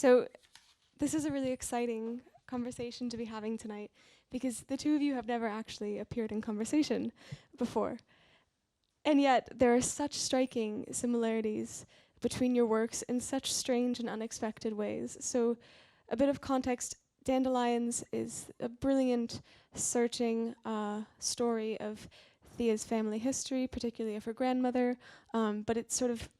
So this is a really exciting conversation to be having tonight because the two of you have never actually appeared in conversation before. And yet there are such striking similarities between your works in such strange and unexpected ways. So a bit of context, Dandelions is a brilliant, searching story of Thea's family history, particularly of her grandmother, but it sort of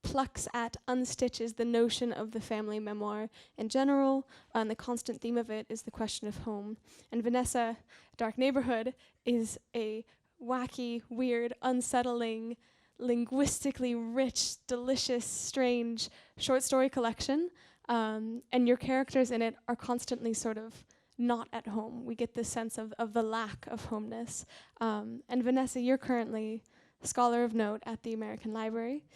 plucks at, unstitches the notion of the family memoir in general, and the constant theme of it is the question of home. And Vanessa, Dark Neighborhood, is a wacky, weird, unsettling, linguistically rich, delicious, strange short story collection, and your characters in it are constantly sort of not at home. We get this sense of the lack of homeness. And Vanessa, you're currently a scholar of note at the American Library.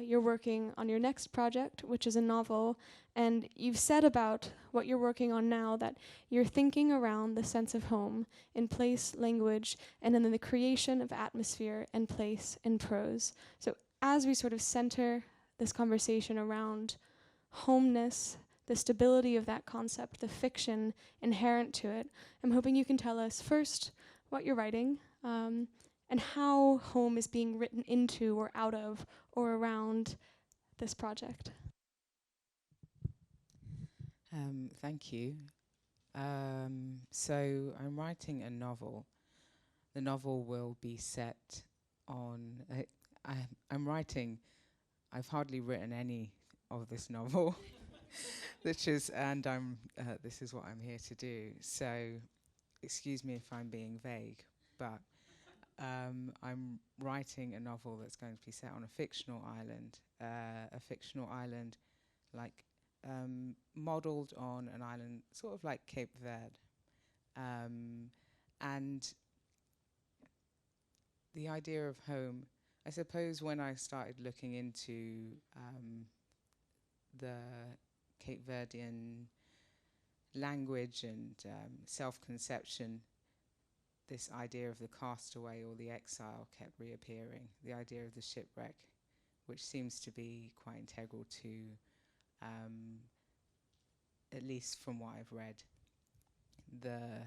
You're working on your next project, which is a novel, and you've said about what you're working on now that you're thinking around the sense of home in place, language, and then in the creation of atmosphere and place in prose. So as we sort of center this conversation around homeness, the stability of that concept, the fiction inherent to it, I'm hoping you can tell us first what you're writing, and how home is being written into or out of or around this project. Thank you. So I'm writing a novel. The novel will be set on... I've hardly written any of this novel, this is what I'm here to do. So excuse me if I'm being vague, but I'm writing a novel that's going to be set on a fictional island like modelled on an island sort of like Cape Verde. And the idea of home, I suppose when I started looking into the Cape Verdean language and self-conception, this idea of the castaway or the exile kept reappearing. The idea of the shipwreck, which seems to be quite integral to, at least from what I've read, the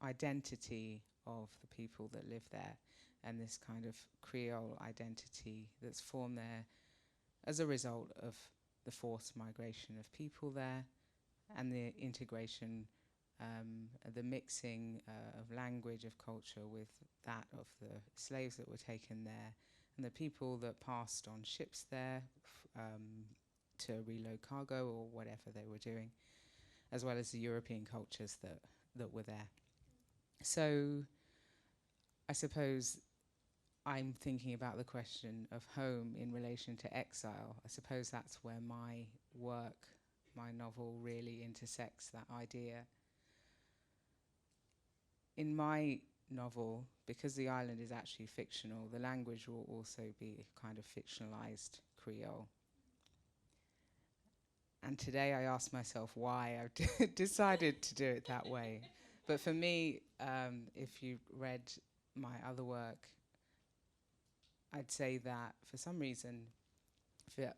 identity of the people that live there, and this kind of Creole identity that's formed there as a result of the forced migration of people there and the integration, the mixing of language, of culture with that of the slaves that were taken there and the people that passed on ships there to reload cargo or whatever they were doing, as well as the European cultures that were there. So I suppose I'm thinking about the question of home in relation to exile. I suppose that's where my work, my novel, really intersects that idea. In my novel, because the island is actually fictional, the language will also be kind of fictionalized Creole. And today I asked myself why I've decided to do it that way. But for me, if you read my other work, I'd say that for some reason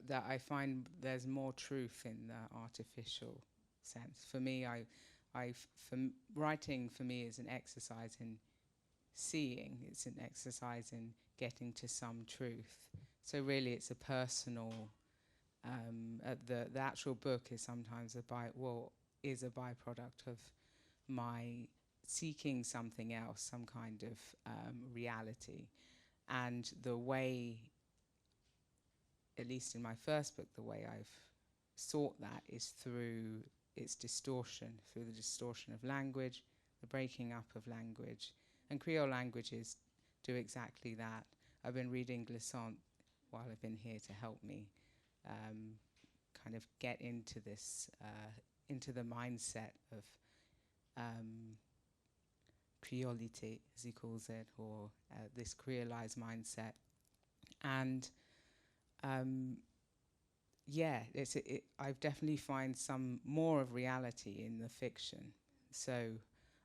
that I find there's more truth in the artificial sense. For me, writing for me is an exercise in seeing. It's an exercise in getting to some truth. So really, it's a personal. The actual book is sometimes is a byproduct of my seeking something else, some kind of reality, and the way, at least in my first book, the way I've sought that is through its distortion, through the distortion of language, the breaking up of language. And Creole languages do exactly that. I've been reading Glissant while I've been here to help me kind of get into this, into the mindset of Creolite, as he calls it, or this Creolized mindset. And I've definitely find some more of reality in the fiction. So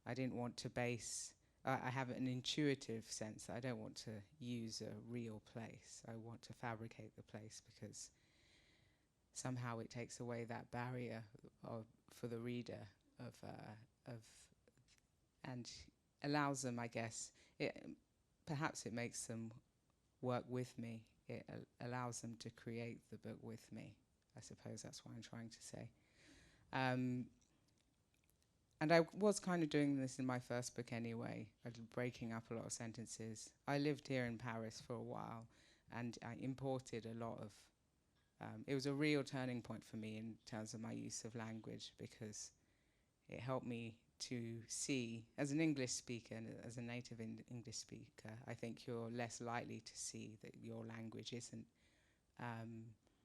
I didn't want to base, I have an intuitive sense that I don't want to use a real place. I want to fabricate the place because somehow it takes away that barrier for the reader and allows them, I guess, perhaps it makes them work with me. It allows them to create the book with me. I suppose that's what I'm trying to say. And I was kind of doing this in my first book anyway, breaking up a lot of sentences. I lived here in Paris for a while, and I imported a lot of... it was a real turning point for me in terms of my use of language, because it helped me to see, as an English speaker, and as a native English speaker, I think you're less likely to see that your language isn't...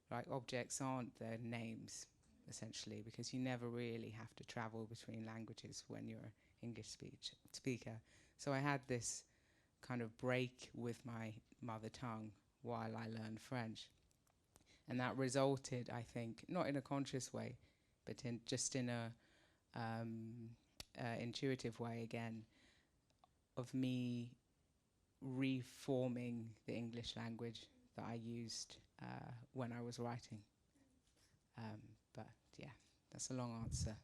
like objects aren't their names, essentially, because you never really have to travel between languages when you're an English speaker. So I had this kind of break with my mother tongue while I learned French. And that resulted, I think, not in a conscious way, but in a intuitive way, again, of me reforming the English language that I used when I was writing. But yeah, that's a long answer.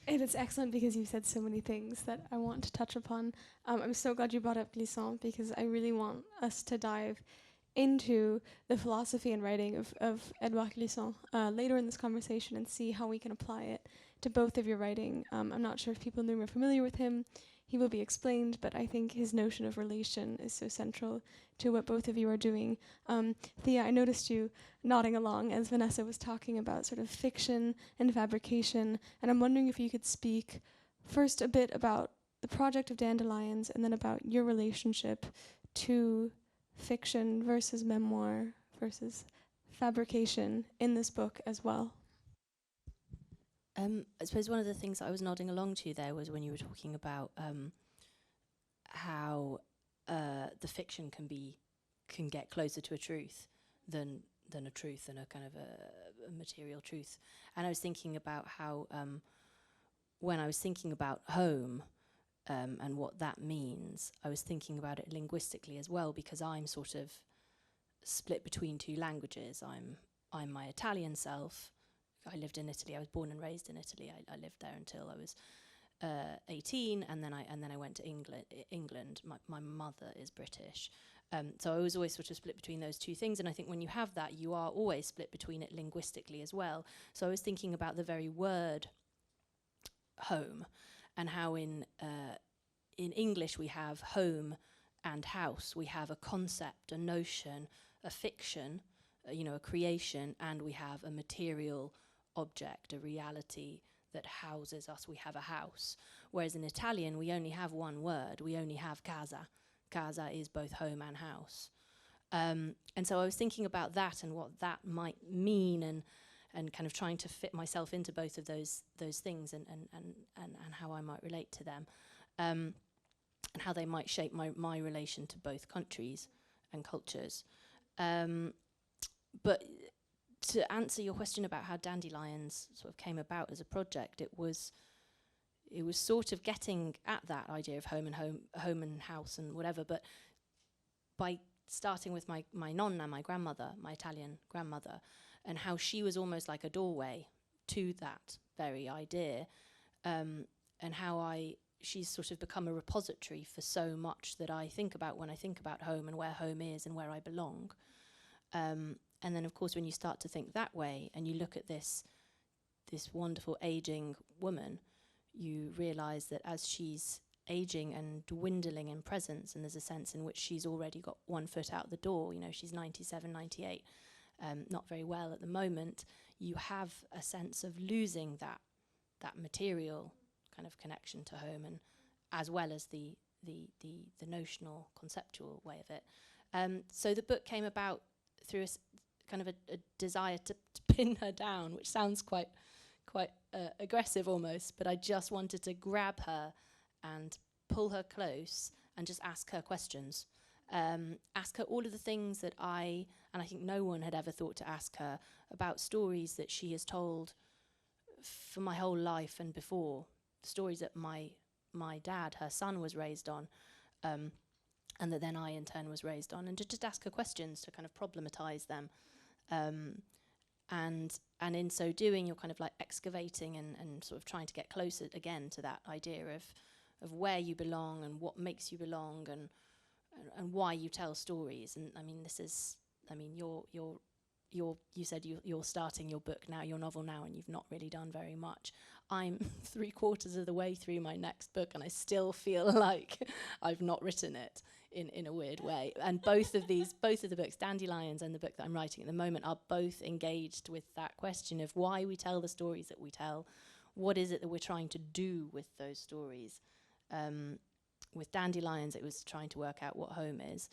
And it's excellent because you've said so many things that I want to touch upon. I'm so glad you brought up Glissant, because I really want us to dive into the philosophy and writing of Edouard Glissant later in this conversation and see how we can apply it to both of your writing. I'm not sure if people in the room are familiar with him. He will be explained, but I think his notion of relation is so central to what both of you are doing. Thea, I noticed you nodding along as Vanessa was talking about sort of fiction and fabrication, and I'm wondering if you could speak first a bit about the project of Dandelions and then about your relationship to fiction versus memoir versus fabrication in this book as well. I suppose one of the things that I was nodding along to there was when you were talking about how the fiction can get closer to a truth than a truth, and a kind of a material truth. And I was thinking about how when I was thinking about home and what that means, I was thinking about it linguistically as well, because I'm sort of split between two languages. I'm my Italian self. I lived in Italy. I was born and raised in Italy. I lived there until I was 18, and then I went to England. My mother is British, so I was always sort of split between those two things. And I think when you have that, you are always split between it linguistically as well. So I was thinking about the very word home, and how in English we have home and house. We have a concept, a notion, a fiction, a creation, and we have a material object, a reality that houses us. We have a house. Whereas in Italian, we only have one word. We only have casa. Casa is both home and house. And so I was thinking about that and what that might mean, and kind of trying to fit myself into both of those things, and how I might relate to them, and how they might shape my relation to both countries and cultures. But to answer your question about how Dandelions sort of came about as a project, it was sort of getting at that idea of home and house and whatever, but by starting with my nonna, my grandmother, my Italian grandmother, and how she was almost like a doorway to that very idea, and how she's sort of become a repository for so much that I think about when I think about home and where home is and where I belong. And then, of course, when you start to think that way and you look at this wonderful aging woman, you realise that as she's aging and dwindling in presence, and there's a sense in which she's already got one foot out the door, she's 97, 98, not very well at the moment, you have a sense of losing that material kind of connection to home, and as well as the notional, conceptual way of it. So the book came about through kind of a desire to pin her down, which sounds quite aggressive almost, but I just wanted to grab her and pull her close and just ask her questions. Ask her all of the things that I think no one had ever thought to ask her about, stories that she has told for my whole life and before, stories that my dad, her son, was raised on, and that then I in turn was raised on, and to just ask her questions to kind of problematize them, And in so doing, you're kind of like excavating and sort of trying to get closer again to that idea of where you belong and what makes you belong and why you tell stories. And I mean, you said you're starting your book now, your novel now, and you've not really done very much. I'm 3/4 of the way through my next book, and I still feel like I've not written it in a weird way. And both of the books, Dandelions and the book that I'm writing at the moment, are both engaged with that question of why we tell the stories that we tell. What is it that we're trying to do with those stories? With Dandelions, it was trying to work out what home is.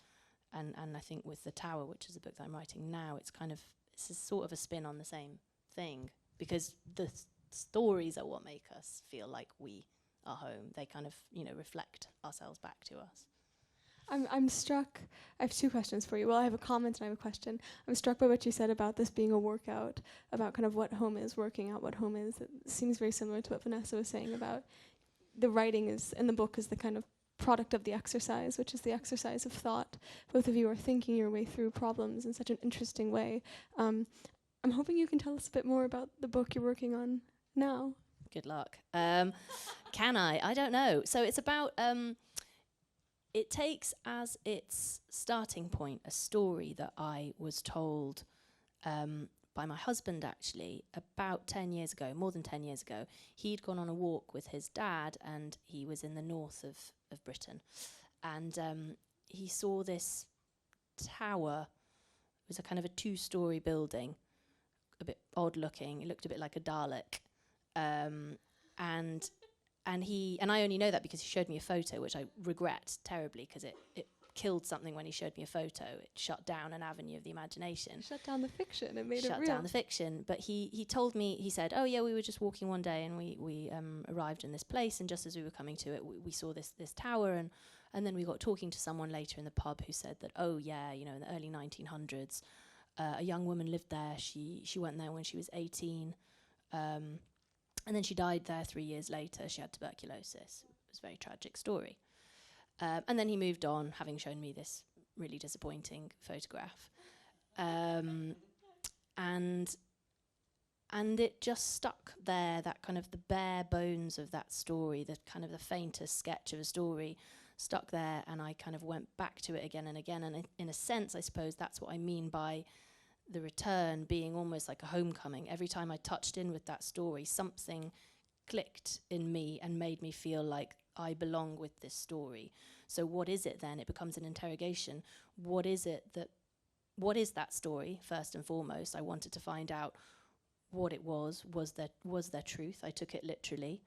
And I think with The Tower, which is the book that I'm writing now, it's a sort of a spin on the same thing, because the stories are what make us feel like we are home. They kind of, reflect ourselves back to us. I'm struck. I have two questions for you. Well, I have a comment and I have a question. I'm struck by what you said about this being a workout, about kind of what home is, working out what home is. It seems very similar to what Vanessa was saying about the writing is, in the book, is the kind of product of the exercise, which is the exercise of thought. Both of you are thinking your way through problems in such an interesting way. I'm hoping you can tell us a bit more about the book you're working on now. Good luck. Can I? I don't know. So it's about... it takes as its starting point a story that I was told by my husband, actually, about 10 years ago, more than 10 years ago. He'd gone on a walk with his dad, and he was in the north of Britain. And he saw this tower. It was a kind of a 2-story building, a bit odd looking. It looked a bit like a Dalek. And I only know that because he showed me a photo, which I regret terribly, because it killed something when he showed me a photo. It shut down an avenue of the imagination. Shut down the fiction. It made it real. Shut down the fiction. But he told me, he said, oh yeah, we were just walking one day and we arrived in this place, and just as we were coming to it, we saw this tower, and then we got talking to someone later in the pub who said that, oh yeah, in the early 1900s, a young woman lived there. She went there when she was 18. And then she died there 3 years later. She had tuberculosis. It was a very tragic story. And then he moved on, having shown me this really disappointing photograph. And it just stuck there, that kind of the bare bones of that story, the kind of the faintest sketch of a story stuck there, and I kind of went back to it again and again. And in a sense, I suppose that's what I mean by the return being almost like a homecoming. Every time I touched in with that story, something clicked in me and made me feel like I belong with this story. So what is it then? It becomes an interrogation. What is that story, first and foremost? I wanted to find out what it was. Was there truth? I took it literally.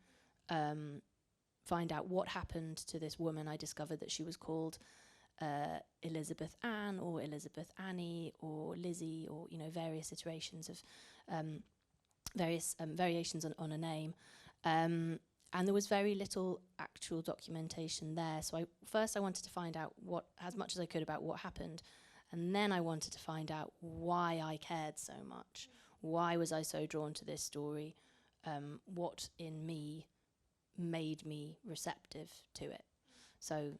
Find out what happened to this woman. I discovered that she was called Elizabeth Ann or Elizabeth Annie or Lizzie, or various iterations of various variations on a name, and there was very little actual documentation there. So I wanted to find out as much as I could about what happened, and then I wanted to find out why I cared so much. Why was I so drawn to this story? What in me made me receptive to it? So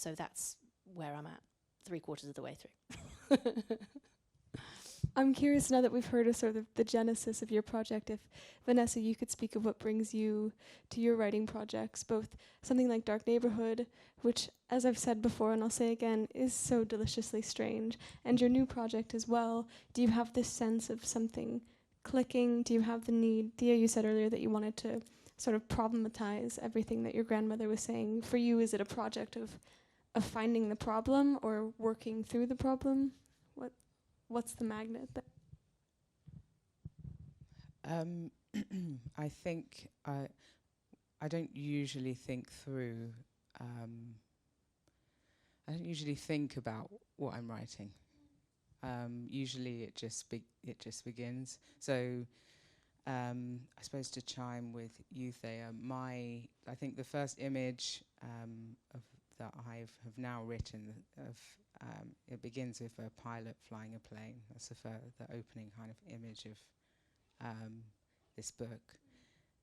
that's where I'm at, 3/4 of the way through. I'm curious, now that we've heard of sort of the genesis of your project, if, Vanessa, you could speak of what brings you to your writing projects, both something like Dark Neighborhood, which, as I've said before and I'll say again, is so deliciously strange, and your new project as well. Do you have this sense of something clicking? Do you have the need? Thea, you said earlier that you wanted to sort of problematize everything that your grandmother was saying. For you, is it a project of finding the problem or working through the problem? What's the magnet there? I think I don't usually think through. I don't usually think about what I'm writing. Usually, it just begins. So, I suppose to chime with you, Thea, I think the first image that I have now written it begins with a pilot flying a plane. That's the opening kind of image of this book,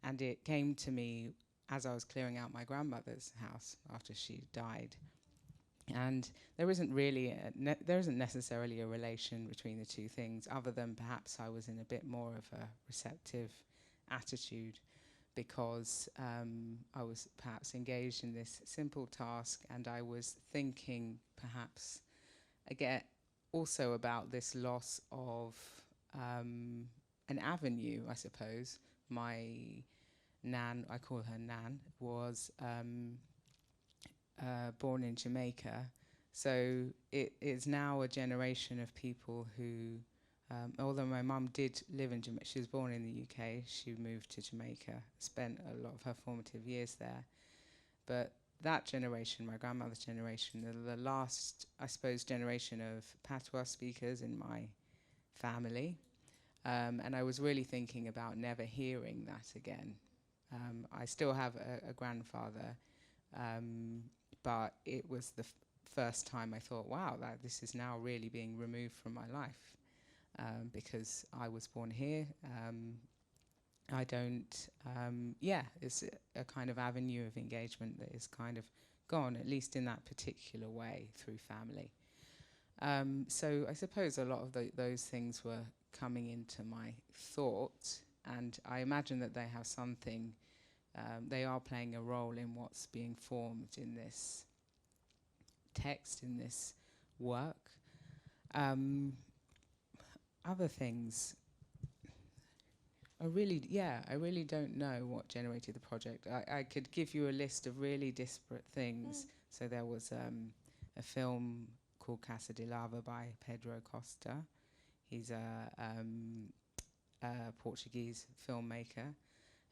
and it came to me as I was clearing out my grandmother's house after she died, And there isn't really there isn't necessarily a relation between the two things, other than perhaps I was in a bit more of a receptive attitude, because I was perhaps engaged in this simple task, and I was thinking perhaps again also about this loss of an avenue, I suppose. My Nan, I call her Nan, was born in Jamaica. So it is now a generation of people who, although my mum did live in Jamaica, she was born in the UK, she moved to Jamaica, spent a lot of her formative years there. But that generation, my grandmother's generation, the last, I suppose, generation of patois speakers in my family. And I was really thinking about never hearing that again. I still have a grandfather, but it was the first time I thought, wow, this is now really being removed from my life, because I was born here. I don't, it's a kind of avenue of engagement that is kind of gone, at least in that particular way, through family. So I suppose a lot of those things were coming into my thought, and I imagine that they have something, they are playing a role in what's being formed in this text, in this work. Other things, I really don't know what generated the project. I could give you a list of really disparate things. So there was a film called Casa de Lava by Pedro Costa. He's a Portuguese filmmaker.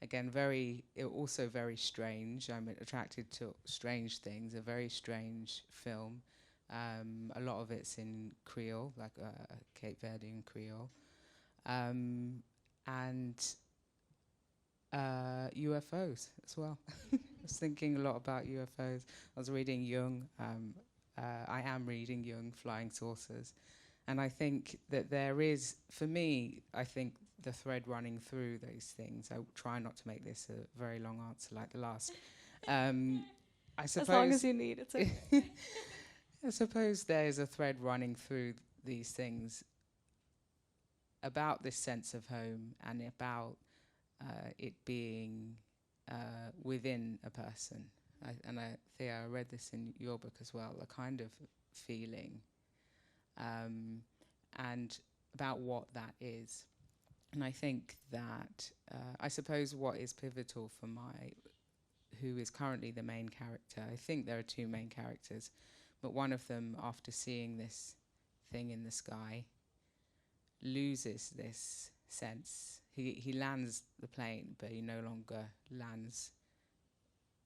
Again, also very strange. I'm attracted to strange things. A very strange film. A lot of it's in Creole, like Cape Verdean Creole. And UFOs as well. I was thinking a lot about UFOs. I was reading Jung. I am reading Jung, Flying Saucers. And I think that there is, for me, I think the thread running through those things, I try not to make this a very long answer like the last. I suppose, as long as you need, it's okay. I suppose there's a thread running through these things about this sense of home, and about it being within a person. Thea, I read this in your book as well, a kind of feeling, and about what that is. And I think that, I suppose what is pivotal for who is currently the main character, I think there are two main characters, but one of them, after seeing this thing in the sky, loses this sense. He lands the plane, but he no longer lands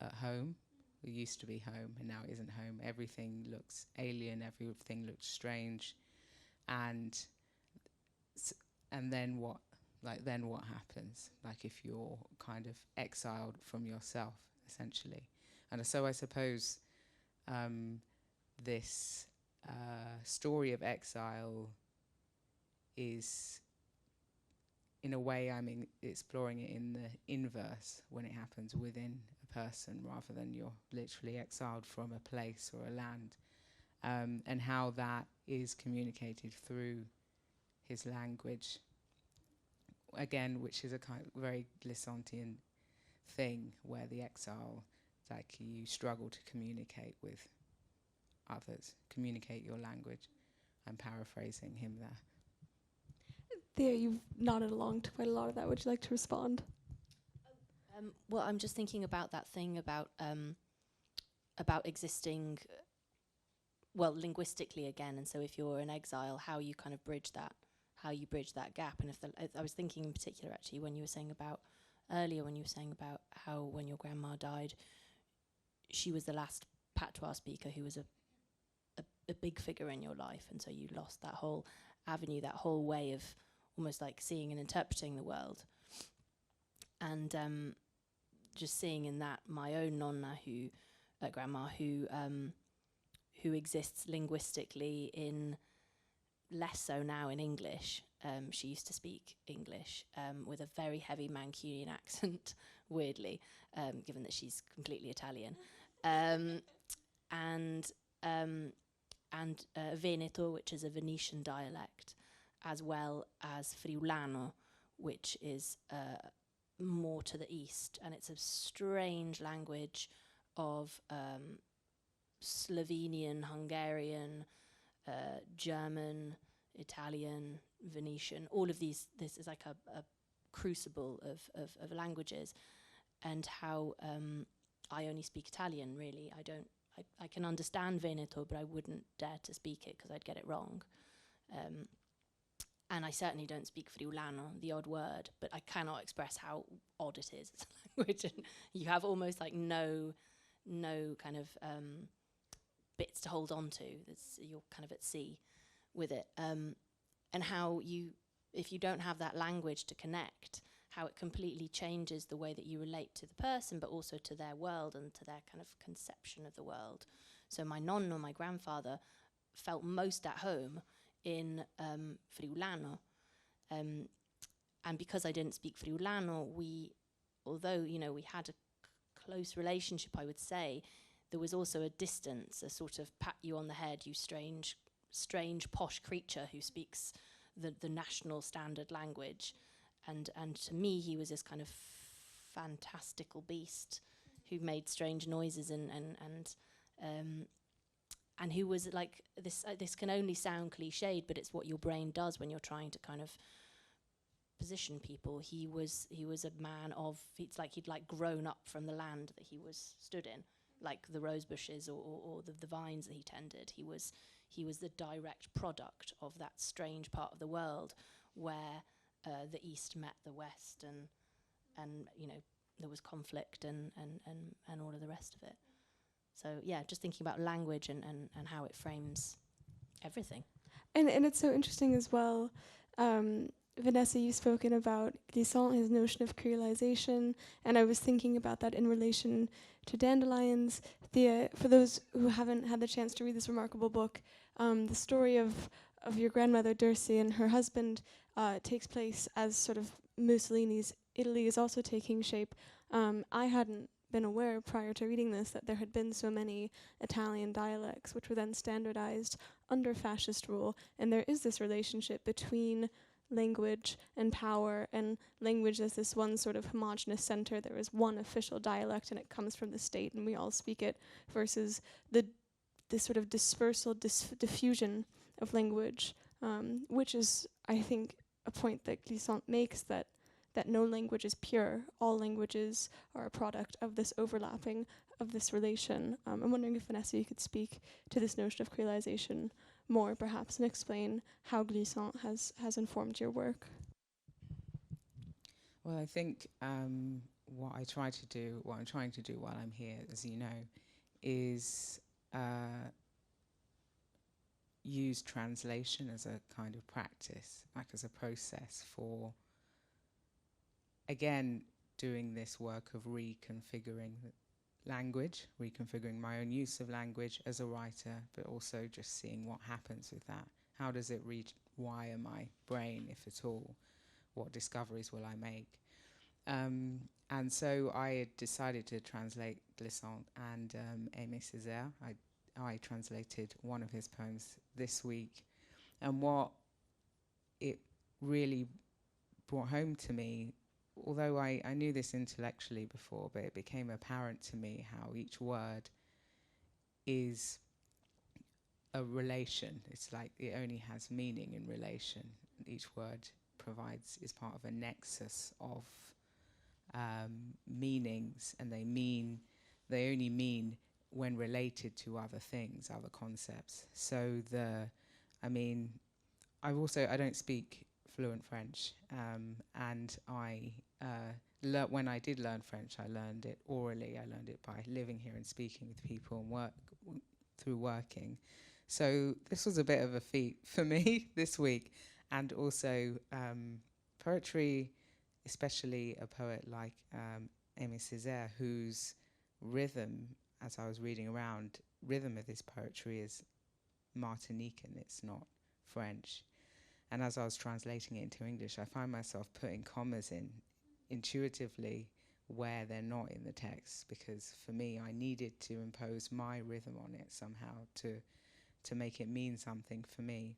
at home. It used to be home, and now it isn't home. Everything looks alien, everything looks strange. And then what? Then what happens? Like, if you're kind of exiled from yourself, essentially. And so I suppose this story of exile is, in a way, I'm exploring it in the inverse, when it happens within a person rather than you're literally exiled from a place or a land, and how that is communicated through his language. Again, which is a kind of very Glissantian thing, where the exile, like, you struggle to communicate with others, communicate your language. I'm paraphrasing him there. Thea, you've nodded along to quite a lot of that. Would you like to respond? Well, I'm just thinking about that thing about existing, linguistically again. And so, if you're in exile, how you kind of bridge that gap. And I was thinking in particular, actually, when you were saying about how when your grandma died, she was the last patois speaker who was a big figure in your life, and so you lost that whole avenue, that whole way of almost like seeing and interpreting the world. And just seeing in that my own nonna, grandma, who exists linguistically in, less so now in English. She used to speak English with a very heavy Mancunian accent, weirdly, given that she's completely Italian. And Veneto, which is a Venetian dialect, as well as Friulano, which is more to the east, and it's a strange language of Slovenian, Hungarian, German, Italian, Venetian, all of these. This is like a crucible of languages, and how I only speak Italian, really. I can understand Veneto, but I wouldn't dare to speak it because I'd get it wrong. And I certainly don't speak Friulano, the odd word, but I cannot express how odd it is as a language. And you have almost like no kind of bits to hold on to. You're kind of at sea with it. And how if you don't have that language to connect, how it completely changes the way that you relate to the person, but also to their world and to their kind of conception of the world. So my nonno, my grandfather, felt most at home in Friulano. And because I didn't speak Friulano, although we had a close relationship, I would say, there was also a distance, a sort of pat you on the head, you strange posh creature who speaks the national standard language. And to me, he was this kind of fantastical beast who made strange noises and who was like this. This can only sound cliched, but it's what your brain does when you're trying to kind of position people. He was a man of. It's like he'd like grown up from the land that he was stood in, like the rose bushes or the vines that he tended. He was the direct product of that strange part of the world where the East met the West, and there was conflict and all of the rest of it. So yeah, just thinking about language and how it frames everything. And it's so interesting as well. Vanessa, you've spoken about Glissant, his notion of creolization, and I was thinking about that in relation to Dandelions. Thea, for those who haven't had the chance to read this remarkable book, the story of your grandmother Dirce and her husband takes place as sort of Mussolini's Italy is also taking shape. I hadn't been aware prior to reading this that there had been so many Italian dialects which were then standardized under fascist rule, and there is this relationship between language and power, and language as this one sort of homogenous center. There is one official dialect and it comes from the state and we all speak it, versus this sort of dispersal, diffusion of language, which is, I think, a point that Glissant makes, that no language is pure. All languages are a product of this overlapping, of this relation. I'm wondering if, Vanessa, you could speak to this notion of creolization more, perhaps, and explain how Glissant has informed your work. Well, I think what I'm trying to do while I'm here, as you know, is use translation as a kind of practice, like as a process for, again, doing this work of reconfiguring language, reconfiguring my own use of language as a writer, but also just seeing what happens with that. How does it rewire my brain, if at all? What discoveries will I make? And so I had decided to translate Glissant and Aimé Césaire. I translated one of his poems this week. And what it really brought home to me, although I knew this intellectually before, but it became apparent to me how each word is a relation. It's like it only has meaning in relation. Each word is part of a nexus of meanings, and they only mean when related to other things, other concepts. So I don't speak fluent French, and when I did learn French, I learned it orally. I learned it by living here and speaking with people and through working. So this was a bit of a feat for me this week. And also poetry, especially a poet like Aimé Césaire, whose rhythm, as I was reading around, rhythm of his poetry is Martinican, it's not French. And as I was translating it into English, I find myself putting commas in intuitively where they're not in the text, because for me, I needed to impose my rhythm on it somehow to make it mean something for me.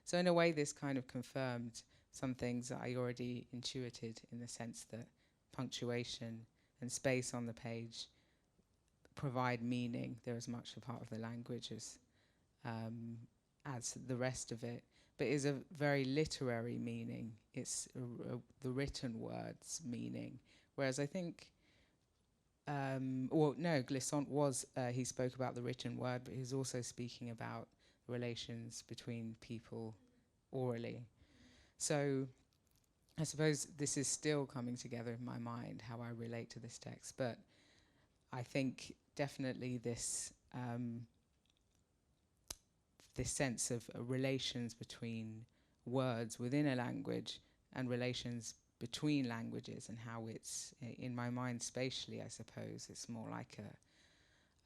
So in a way, this kind of confirmed some things that I already intuited, in the sense that punctuation and space on the page provide meaning. They're as much a part of the language as the rest of it, but is a very literary meaning. It's the written words meaning. Whereas I think, Glissant was, he spoke about the written word, but he was also speaking about relations between people orally. So I suppose this is still coming together in my mind, how I relate to this text. But I think definitely this this sense of relations between words within a language and relations between languages, and how it's, in my mind, spatially, I suppose, it's more like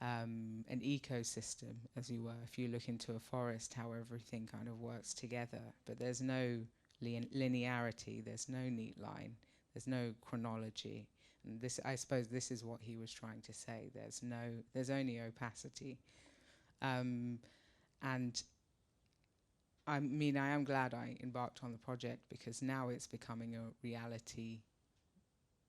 an ecosystem, as you were. If you look into a forest, how everything kind of works together, but there's no linearity, there's no neat line, there's no chronology. And this, I suppose, this is what he was trying to say. There's only opacity. And I mean, I am glad I embarked on the project, because now it's becoming a reality,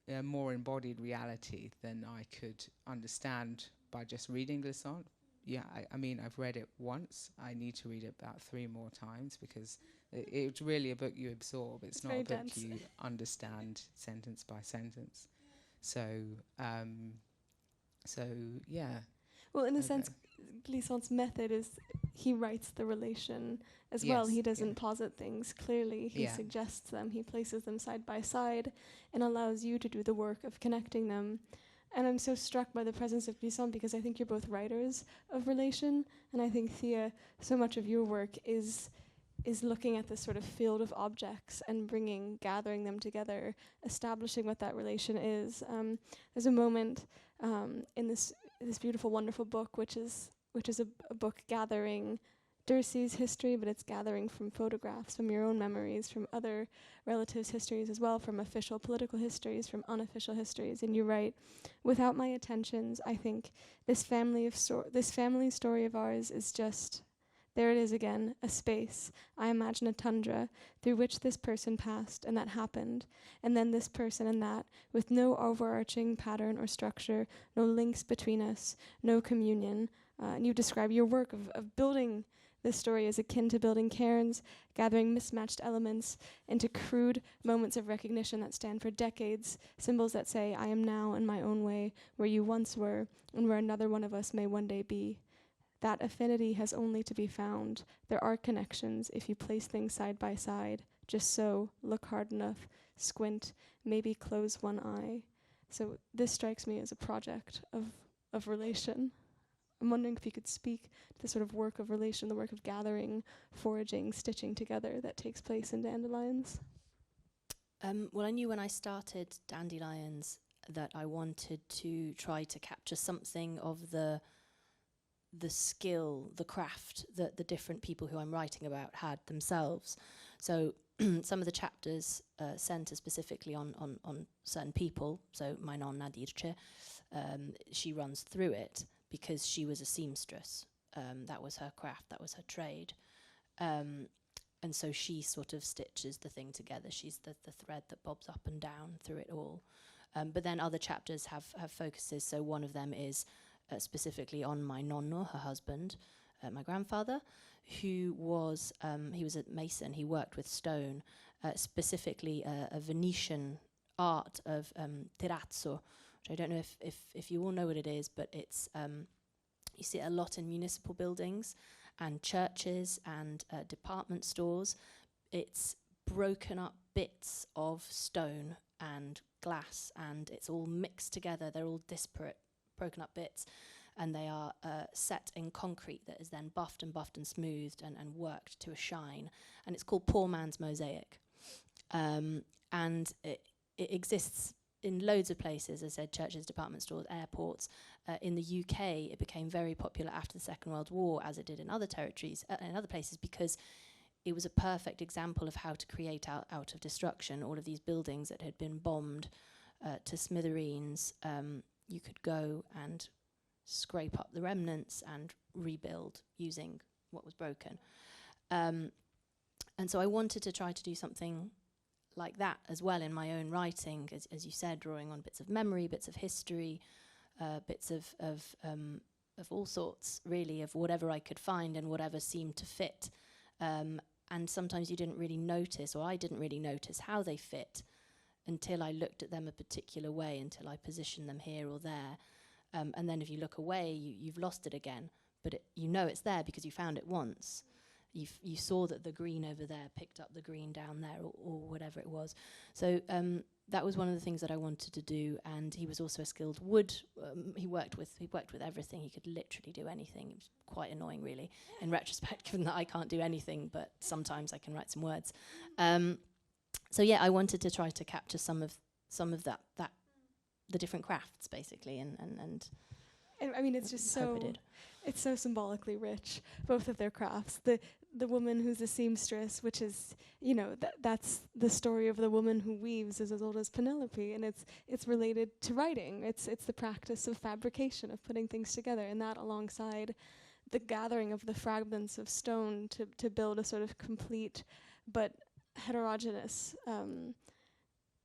a more embodied reality than I could understand by just reading Glissant. Yeah, I mean, I've read it once. I need to read it about 3 more times, because it's really a book you absorb. It's not a book dense. you understand sentence by sentence. So yeah. Well, in a sense, Glissant's method is he writes the relation as well. He doesn't posit things clearly. He suggests them. He places them side by side and allows you to do the work of connecting them. And I'm so struck by the presence of Glissant, because I think you're both writers of relation. And I think, Thea, so much of your work is looking at this sort of field of objects and gathering them together, establishing what that relation is. There's a moment in this beautiful, wonderful book, which is a book gathering D'Urcy's history, but it's gathering from photographs, from your own memories, from other relatives' histories as well, from official political histories, from unofficial histories. And you write, without my attentions, I think this family story of ours is just, there it is again, a space. I imagine a tundra through which this person passed and that happened, and then this person and that, with no overarching pattern or structure, no links between us, no communion. And you describe your work of building this story as akin to building cairns, gathering mismatched elements into crude moments of recognition that stand for decades, symbols that say, I am now in my own way where you once were and where another one of us may one day be. That affinity has only to be found. There are connections if you place things side by side. Just so, look hard enough, squint, maybe close one eye. So this strikes me as a project of relation. I'm wondering if you could speak to the sort of work of relation, the work of gathering, foraging, stitching together that takes place in Dandelions. Well, I knew when I started Dandelions that I wanted to try to capture something of the skill, the craft that the different people who I'm writing about had themselves. So some of the chapters centre specifically on certain people. So my non Nadirce, she runs through it because she was a seamstress. That was her craft, that was her trade. And so she sort of stitches the thing together. She's the thread that bobs up and down through it all. But then other chapters have focuses. So one of them is specifically on my nonno, her husband, my grandfather, who was he was a mason. He worked with stone, specifically a Venetian art of terrazzo, which I don't know if you all know what it is, but it's you see it a lot in municipal buildings and churches and department stores. It's broken up bits of stone and glass, and it's all mixed together. They're all disparate, broken up bits, and they are set in concrete that is then buffed and smoothed and worked to a shine. And it's called poor man's mosaic. And it exists in loads of places, as I said, churches, department stores, airports. In the UK, it became very popular after the Second World War, as it did in other territories, in other places, because it was a perfect example of how to create out of destruction all of these buildings that had been bombed to smithereens, you could go and scrape up the remnants and rebuild using what was broken. And so I wanted to try to do something like that as well in my own writing, as you said, drawing on bits of memory, bits of history, bits of all sorts, really, of whatever I could find and whatever seemed to fit. And sometimes you didn't really notice, or I didn't really notice how they fit until I looked at them a particular way, until I positioned them here or there. And then if you look away, you've lost it again. But you know it's there because you found it once. You saw that the green over there picked up the green down there, or whatever it was. So that was one of the things that I wanted to do. And he was also a skilled wood. He worked with everything. He could literally do anything. It was quite annoying, really, in retrospect, given that I can't do anything, but sometimes I can write some words. So yeah, I wanted to try to capture some of that the different crafts, basically, and I mean, it's just it's so symbolically rich, both of their crafts. The woman who's a seamstress, which is, you know, that's the story of the woman who weaves, is as old as Penelope, and it's related to writing. It's the practice of fabrication, of putting things together, and that alongside the gathering of the fragments of stone to build a sort of complete but heterogeneous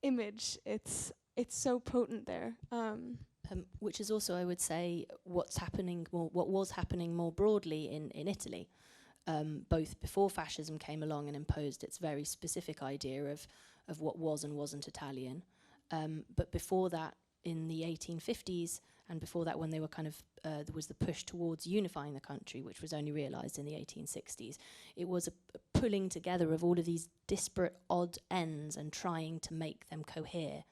image. It's so potent there. Which is also, I would say, what was happening more broadly in Italy, both before fascism came along and imposed its very specific idea of what was and wasn't Italian, but before that, in the 1850s, and before that, when they were kind of there was the push towards unifying the country, which was only realised in the 1860s. It was a pulling together of all of these disparate odd ends and trying to make them cohere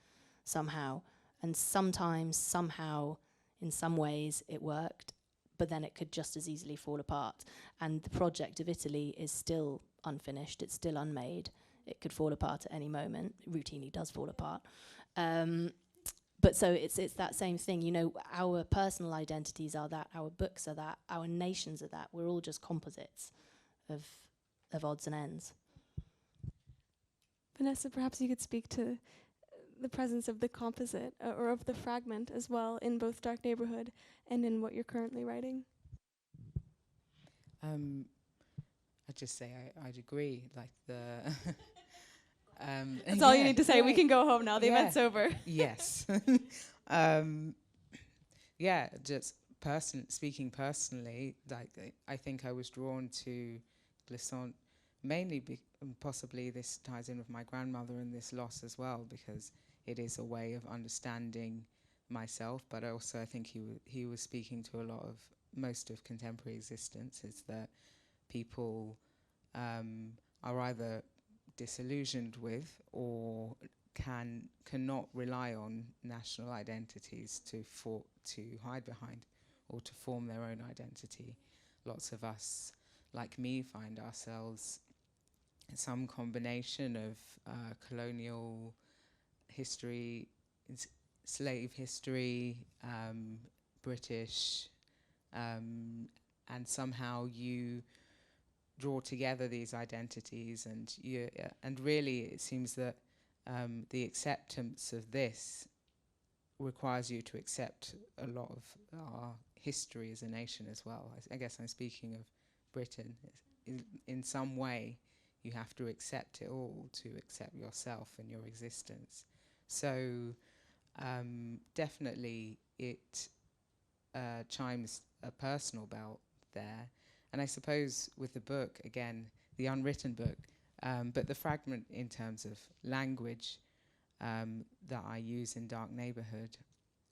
somehow. And sometimes, somehow, in some ways, it worked, but then it could just as easily fall apart. And the project of Italy is still unfinished. It's still unmade. It could fall apart at any moment. It routinely does fall apart. But so it's that same thing. You know, our personal identities are that. Our books are that. Our nations are that. We're all just composites of odds and ends. Vanessa, perhaps you could speak to the presence of the composite or of the fragment as well in both Dark Neighborhood and in what you're currently writing. I'd just say I'd agree. Like the that's all you need to say. We can go home now. The event's over. Yes. Just speaking personally, like I think I was drawn to Glissant mainly possibly this ties in with my grandmother and this loss as well, because it is a way of understanding myself, but also I think he was speaking to most of contemporary existence, is that people are either disillusioned with or cannot rely on national identities to hide behind or to form their own identity. Lots of us, like me, find ourselves in some combination of colonial history, slave history, British, and somehow you draw together these identities, and really it seems that the acceptance of this requires you to accept a lot of our history as a nation as well. I guess I'm speaking of Britain. In some way, you have to accept it all to accept yourself and your existence. So definitely it chimes a personal bell there. And I suppose with the book, again, the unwritten book, but the fragment in terms of language that I use in Dark Neighborhood,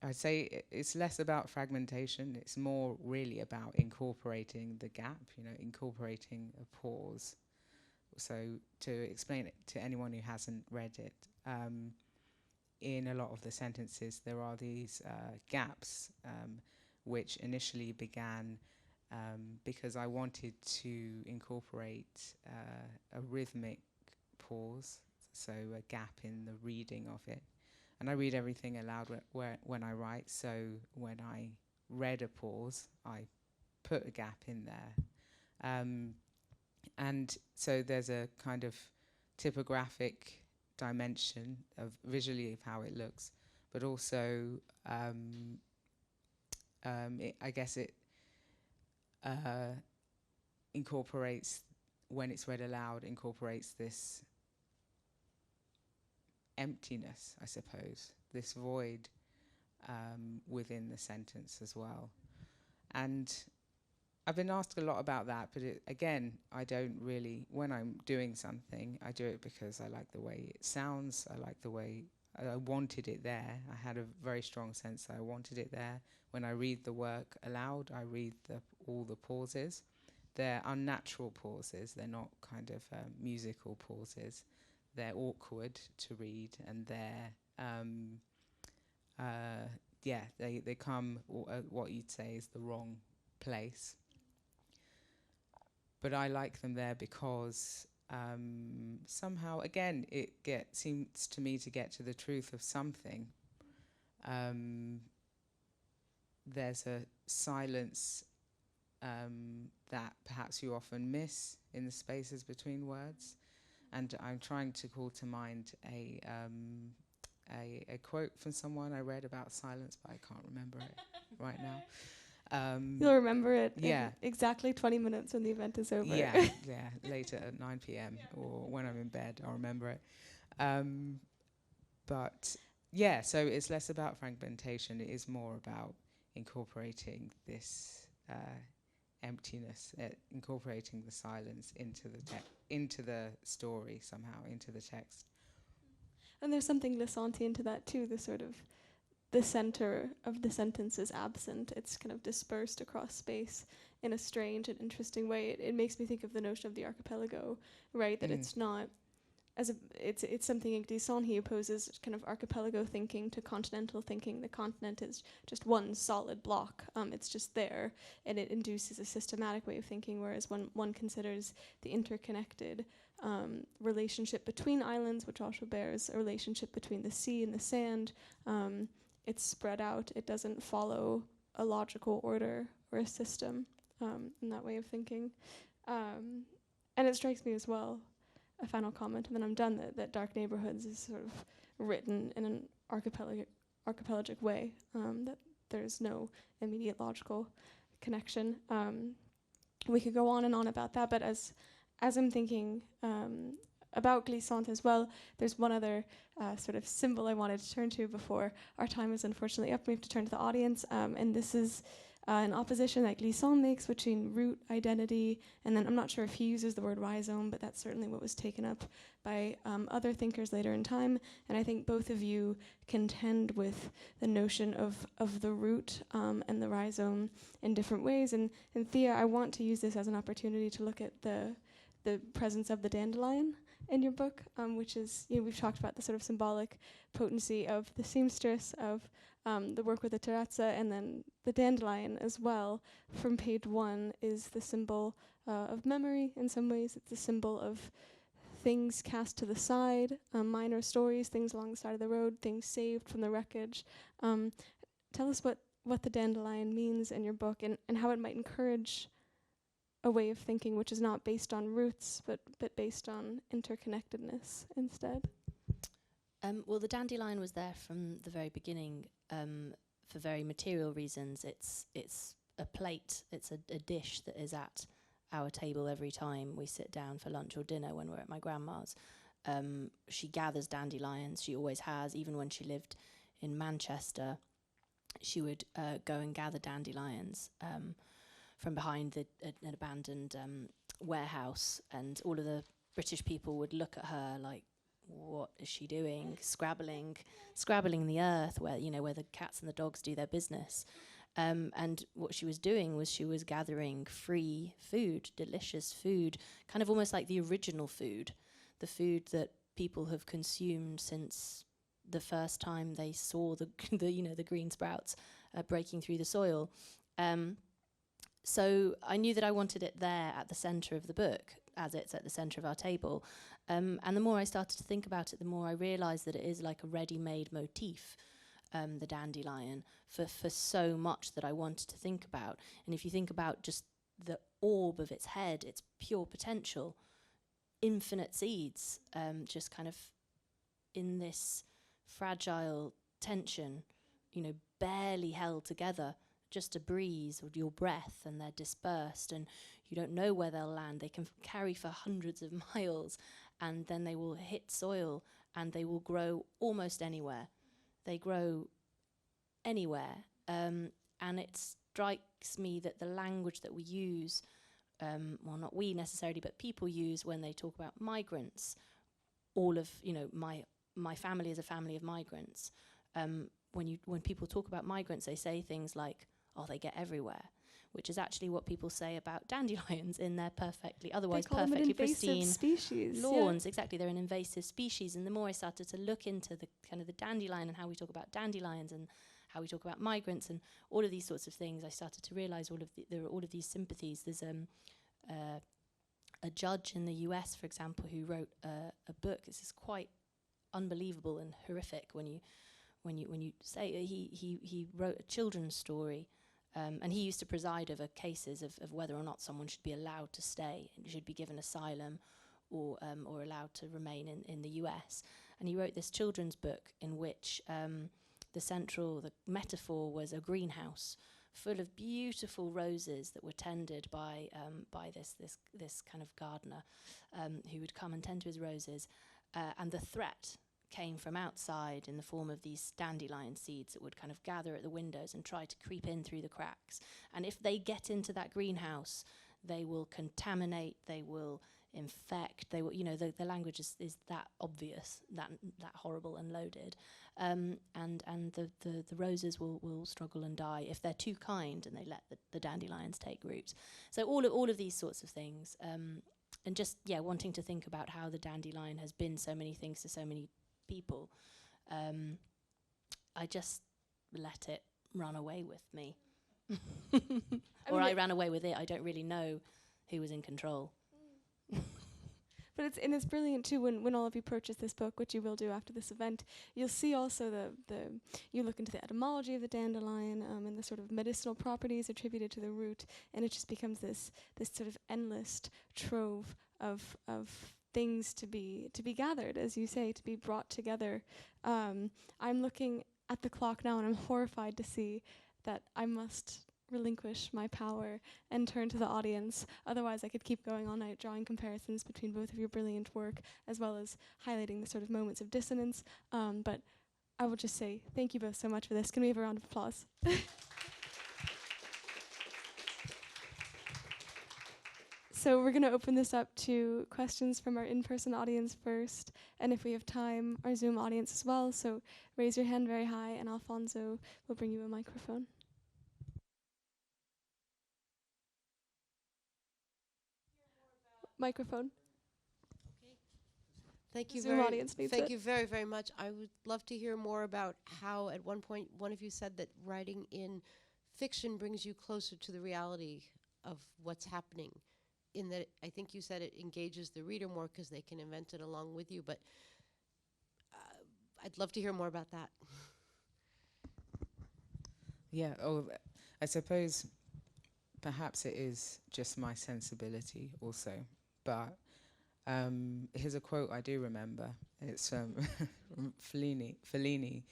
I'd say it's less about fragmentation. It's more really about incorporating the gap, incorporating a pause. So to explain it to anyone who hasn't read it, in a lot of the sentences there are these gaps, which initially began because I wanted to incorporate a rhythmic pause, so a gap in the reading of it. And I read everything aloud when I write, so when I read a pause, I put a gap in there. And so there's a kind of typographic dimension of visually of how it looks, but also I guess it incorporates, when it's read aloud, incorporates this emptiness, I suppose, this void within the sentence as well. And I've been asked a lot about that, but again, I don't really, when I'm doing something, I do it because I like the way it sounds, I like the way I wanted it there. I had a very strong sense that I wanted it there. When I read the work aloud, I read all the pauses. They're unnatural pauses, they're not kind of musical pauses. They're awkward to read, and they come what you'd say is the wrong place. But I like them there because somehow, again, seems to me to get to the truth of something. There's a silence that perhaps you often miss in the spaces between words. And I'm trying to call to mind a quote from someone I read about silence, but I can't remember it right now. You'll remember it in exactly 20 minutes when the event is over. Yeah, later at 9 p.m. or when I'm in bed, I'll remember it. So it's less about fragmentation. It is more about incorporating this emptiness, incorporating the silence into the story somehow, into the text. And there's something Glissantian to that too, the sort of the center of the sentence is absent. It's kind of dispersed across space in a strange and interesting way. It makes me think of the notion of the archipelago, right? That it's not it's something in Glissant he opposes kind of archipelago thinking to continental thinking. The continent is just one solid block. It's just there, and it induces a systematic way of thinking, whereas when one considers the interconnected relationship between islands, which also bears a relationship between the sea and the sand, it's spread out. It doesn't follow a logical order or a system in that way of thinking. And it strikes me as well, a final comment, and then I'm done, that Dark Neighborhoods is sort of written in an archipelagic way, that there's no immediate logical connection. We could go on and on about that, but as I'm thinking about Glissant as well, there's one other sort of symbol I wanted to turn to before our time is unfortunately up. We have to turn to the audience, and this is an opposition that Glissant makes between root, identity, and then I'm not sure if he uses the word rhizome, but that's certainly what was taken up by other thinkers later in time. And I think both of you contend with the notion of the root and the rhizome in different ways. And Thea, I want to use this as an opportunity to look at the presence of the dandelion in your book, which is, we've talked about the sort of symbolic potency of the seamstress, of the work with the terrazza, and then the dandelion as well. From page 1 is the symbol of memory in some ways. It's a symbol of things cast to the side, minor stories, things along the side of the road, things saved from the wreckage. Tell us what the dandelion means in your book, and how it might encourage a way of thinking which is not based on roots, but based on interconnectedness instead. Well, the dandelion was there from the very beginning for very material reasons. It's a plate, it's a dish that is at our table every time we sit down for lunch or dinner when we're at my grandma's. She gathers dandelions, she always has. Even when she lived in Manchester, she would go and gather dandelions from behind an abandoned warehouse, and all of the British people would look at her like, what is she doing? Scrabbling the earth where the cats and the dogs do their business. And what she was doing was she was gathering free food, delicious food, kind of almost like the original food, the food that people have consumed since the first time they saw the green sprouts breaking through the soil. So I knew that I wanted it there at the centre of the book, as it's at the centre of our table. And the more I started to think about it, the more I realised that it is like a ready-made motif, the dandelion, for so much that I wanted to think about. And if you think about just the orb of its head, its pure potential, infinite seeds, just kind of in this fragile tension, barely held together, just a breeze or your breath, and they're dispersed, and you don't know where they'll land. They can carry for hundreds of miles, and then they will hit soil, and they will grow almost anywhere. They grow anywhere. And it strikes me that the language that we use, well, not we necessarily, but people use when they talk about migrants, all of, my family is a family of migrants. When people talk about migrants, they say things like, oh, they get everywhere, which is actually what people say about dandelions in their otherwise perfectly pristine species, lawns. Yeah. Exactly, they're an invasive species. And the more I started to look into the kind of the dandelion and how we talk about dandelions and how we talk about migrants and all of these sorts of things, I started to realize there are all of these sympathies. There's a judge in the US, for example, who wrote a book. This is quite unbelievable and horrific when you say he wrote a children's story, and he used to preside over cases of whether or not someone should be allowed to stay and should be given asylum or allowed to remain in the US. And he wrote this children's book in which the metaphor was a greenhouse full of beautiful roses that were tended by this kind of gardener who would come and tend to his roses, and the threat came from outside in the form of these dandelion seeds that would kind of gather at the windows and try to creep in through the cracks. And if they get into that greenhouse, they will contaminate, they will infect, they will, the language is that obvious, that horrible and loaded. And the roses will struggle and die if they're too kind and they let the dandelions take root. So all of these sorts of things, and just wanting to think about how the dandelion has been so many things to so many people. I just let it run away with me. I ran away with it. I don't really know who was in control. But it's brilliant too when all of you purchase this book, which you will do after this event. You'll see also you look into the etymology of the dandelion and the sort of medicinal properties attributed to the root, and it just becomes this sort of endless trove of things to be gathered, as you say, to be brought together. I'm looking at the clock now, and I'm horrified to see that I must relinquish my power and turn to the audience. Otherwise, I could keep going all night drawing comparisons between both of your brilliant work, as well as highlighting the sort of moments of dissonance. But I will just say thank you both so much for this. Can we have a round of applause? So we're going to open this up to questions from our in-person audience first, and if we have time, our Zoom audience as well. So raise your hand very high, and Alfonso will bring you a microphone. Microphone. Okay. Thank you. Zoom audience needs thank it. you very, very much. I would love to hear more about how, at one point, one of you said that writing in fiction brings you closer to the reality of what's happening. In that, I think you said it engages the reader more because they can invent it along with you. But I'd love to hear more about that. Yeah. Oh, I suppose perhaps it is just my sensibility also, but here's a quote I do remember. It's from Fellini.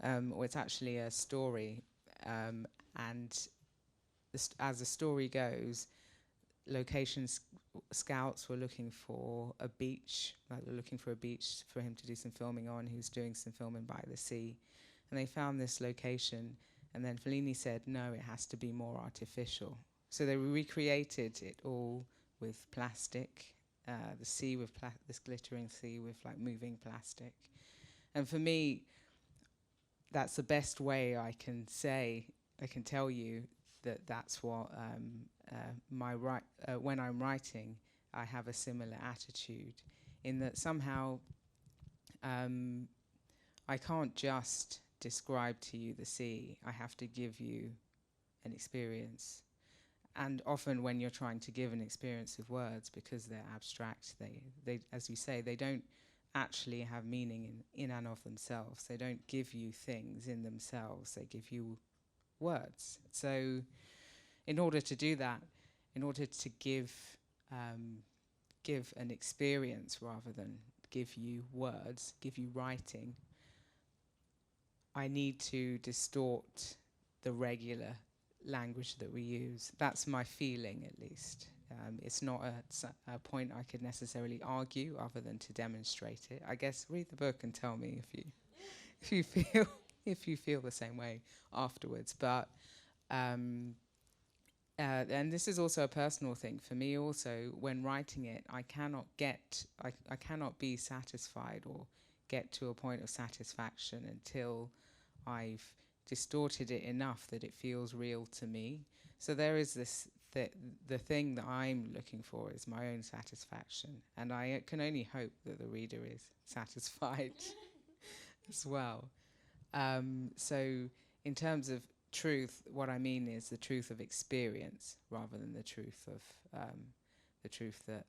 It's actually a story, and as the story goes, scouts were looking for a beach, for him to do some filming on. He was doing some filming by the sea, and they found this location, and then Fellini said, no, it has to be more artificial. So they recreated it all with plastic, the sea with this glittering sea with like moving plastic. And for me, that's the best way I can tell you that's what when I'm writing, I have a similar attitude in that somehow I can't just describe to you the sea. I have to give you an experience. And often when you're trying to give an experience with words, because they're abstract, they as you say, they don't actually have meaning in and of themselves. They don't give you things in themselves. They give you words. So in order to do that, in order to give an experience rather than give you words, give you writing, I need to distort the regular language that we use. That's my feeling, at least. It's not a point I could necessarily argue, other than to demonstrate it. I guess read the book and tell me if you feel the same way afterwards. But and this is also a personal thing for me. Also, when writing it, I cannot be satisfied or get to a point of satisfaction until I've distorted it enough that it feels real to me. So there is this, the thing that I'm looking for is my own satisfaction, and I can only hope that the reader is satisfied as well. So in terms of truth, what I mean is the truth of experience rather than the truth that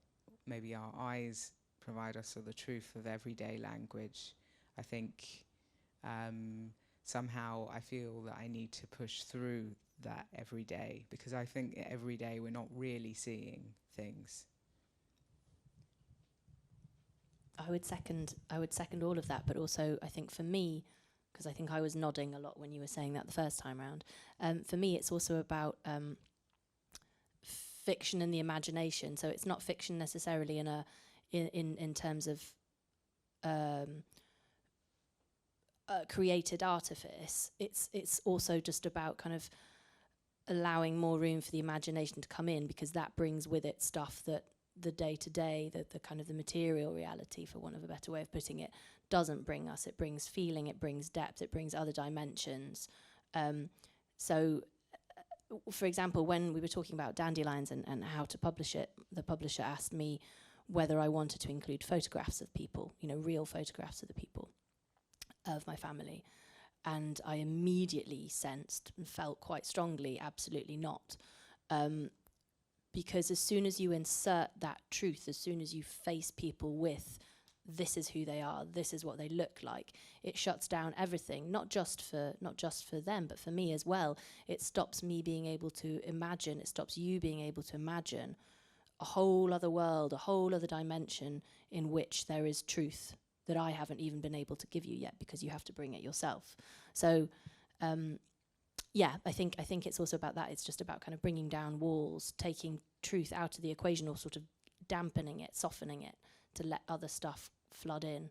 maybe our eyes provide us, or the truth of everyday language. I think somehow I feel that I need to push through that every day, because I think every day we're not really seeing things. I would second all of that, but also I think for me, because I think I was nodding a lot when you were saying that the first time round, for me it's also about fiction and the imagination. So it's not fiction necessarily in terms of created artifice. It's also just about kind of allowing more room for the imagination to come in, because that brings with it stuff that the day-to-day, the kind of the material reality, for want of a better way of putting it, doesn't bring us. It brings feeling, it brings depth, it brings other dimensions. For example, when we were talking about Dandelions and how to publish it, the publisher asked me whether I wanted to include photographs of people, real photographs of the people, of my family. And I immediately sensed and felt quite strongly, absolutely not. Because as soon as you insert that truth, as soon as you face people with, this is who they are, this is what they look like, it shuts down everything, not just for them, but for me as well. It stops me being able to imagine, it stops you being able to imagine a whole other world, a whole other dimension in which there is truth that I haven't even been able to give you yet, because you have to bring it yourself. So I think it's also about that. It's just about kind of bringing down walls, taking truth out of the equation, or sort of dampening it, softening it, to let other stuff flood in.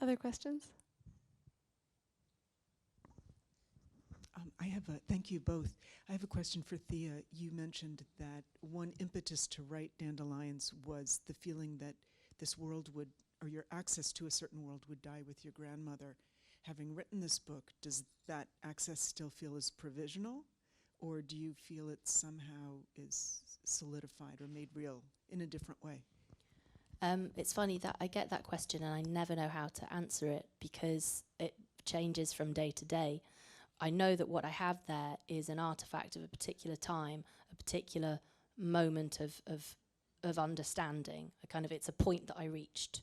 Other questions? Thank you both. I have a question for Thea. You mentioned that one impetus to write Dandelions was the feeling that this world would, or your access to a certain world would die with your grandmother. Having written this book, does that access still feel as provisional, or do you feel it somehow is solidified or made real in a different way? It's funny that I get that question and I never know how to answer it, because it changes from day to day. I know that what I have there is an artifact of a particular time, a particular moment of understanding. It's a point that I reached,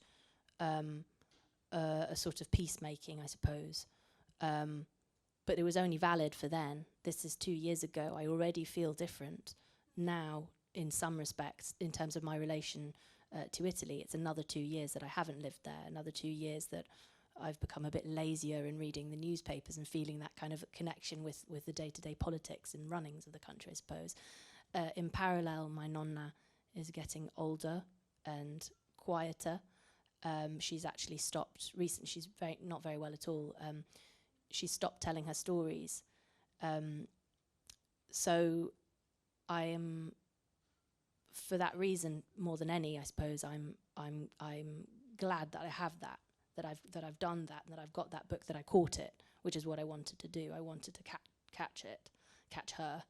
a sort of peacemaking, I suppose. But it was only valid for then. This is 2 years ago. I already feel different now in some respects in terms of my relation to Italy. It's another 2 years that I haven't lived there, another 2 years that I've become a bit lazier in reading the newspapers and feeling that kind of connection with the day-to-day politics and runnings of the country, I suppose. In parallel, my nonna is getting older and quieter. She's actually stopped recently. She's not very well at all. She stopped telling her stories. So I am, for that reason, more than any, I suppose, I'm glad that I have that I've done that, and that I've got that book, that I caught it, which is what I wanted to do. I wanted to catch her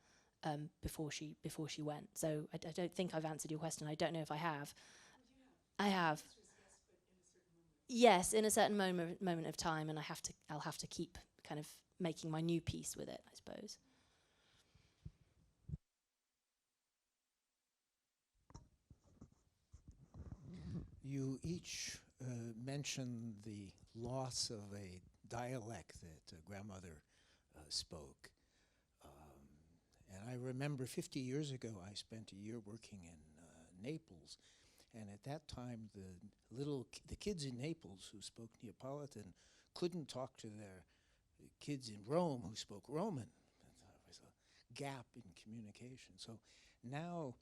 before she went. So I don't think I've answered your question. I don't know if I have. I have. Yes, in a certain moment of time, and I'll have to keep kind of making my new peace with it, I suppose. You each mentioned the loss of a dialect that grandmother spoke. And I remember 50 years ago, I spent a year working in Naples, And at that time, the kids in Naples who spoke Neapolitan couldn't talk to their kids in Rome who spoke Roman. There was a gap in communication. So now,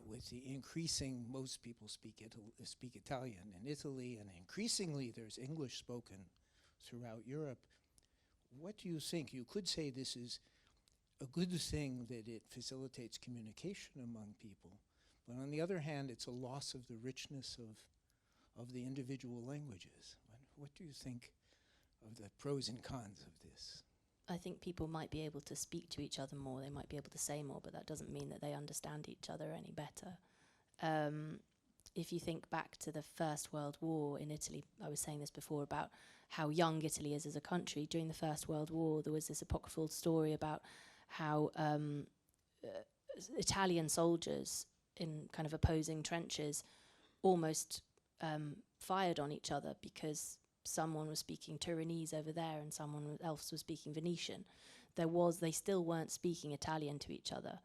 with the increasing, most people speak Italian in Italy, and increasingly there's English spoken throughout Europe. What do you think? You could say this is a good thing, that it facilitates communication among people, but on the other hand, it's a loss of the richness of the individual languages. What do you think of the pros and cons of this? I think people might be able to speak to each other more, they might be able to say more, but that doesn't mean that they understand each other any better. If you think back to the First World War in Italy, I was saying this before about how young Italy is as a country. During the First World War, there was this apocryphal story about how Italian soldiers in kind of opposing trenches almost fired on each other because someone was speaking Turinese over there and someone else was speaking Venetian. They still weren't speaking Italian to each other.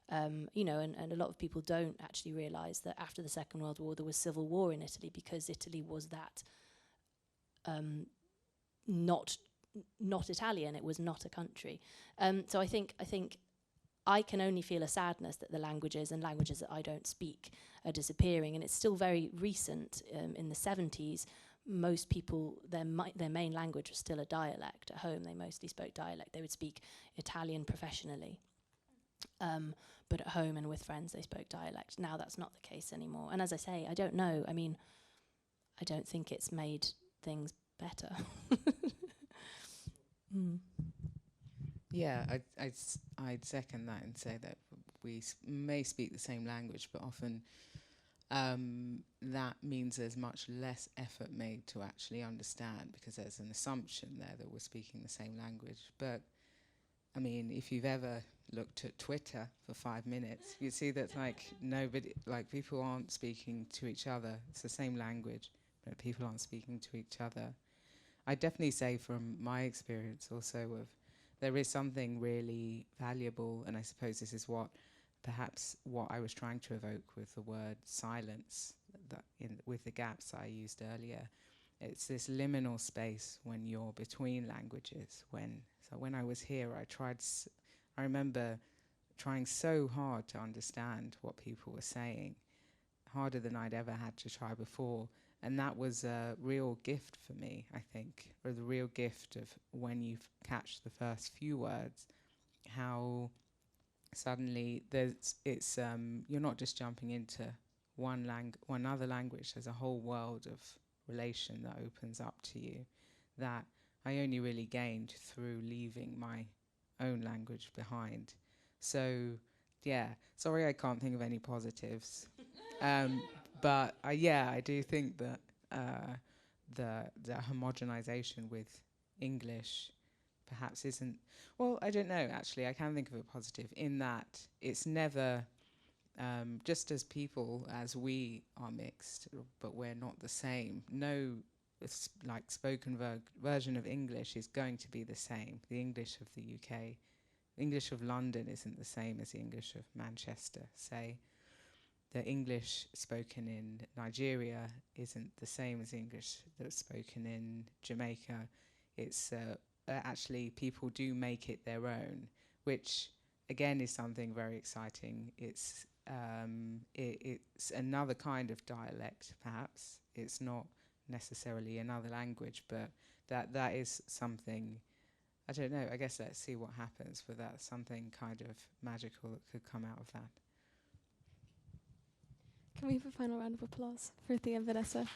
And a lot of people don't actually realise that after the Second World War there was civil war in Italy because Italy was that not Italian. It was not a country. So I think I can only feel a sadness that the languages that I don't speak are disappearing, and it's still very recent. In the 70s, most people, their main language was still a dialect. At home, they mostly spoke dialect. They would speak Italian professionally. But at home and with friends, they spoke dialect. Now that's not the case anymore. And as I say, I don't know. I mean, I don't think it's made things better. Yeah, I'd second that and say that we may speak the same language, but often that means there's much less effort made to actually understand, because there's an assumption there that we're speaking the same language. But I mean, if you've ever looked at Twitter for 5 minutes, you see that people aren't speaking to each other. It's the same language, but people aren't speaking to each other. I definitely say from my experience also there is something really valuable, and I suppose this is what I was trying to evoke with the word silence, with the gaps I used earlier. It's this liminal space when you're between languages. When I was here, I remember trying so hard to understand what people were saying, harder than I'd ever had to try before. And that was a real gift for me, I think, or the real gift of when you catch the first few words, how suddenly you're not just jumping into one other language. There's a whole world of relation that opens up to you that I only really gained through leaving my own language behind. So, yeah, sorry I can't think of any positives. But I do think that the homogenization with English perhaps isn't... Well, I don't know, actually. I can think of a positive in that it's never... just as people, as we are mixed, but we're not the same. No spoken version of English is going to be the same. The English of the UK, English of London isn't the same as the English of Manchester, say. The English spoken in Nigeria isn't the same as the English that's spoken in Jamaica. It's actually people do make it their own, which again is something very exciting. It's another kind of dialect, perhaps. It's not necessarily another language, but that is something. I don't know. I guess let's see what happens with that. Something kind of magical that could come out of that. Can we have a final round of applause for Thea and Vanessa?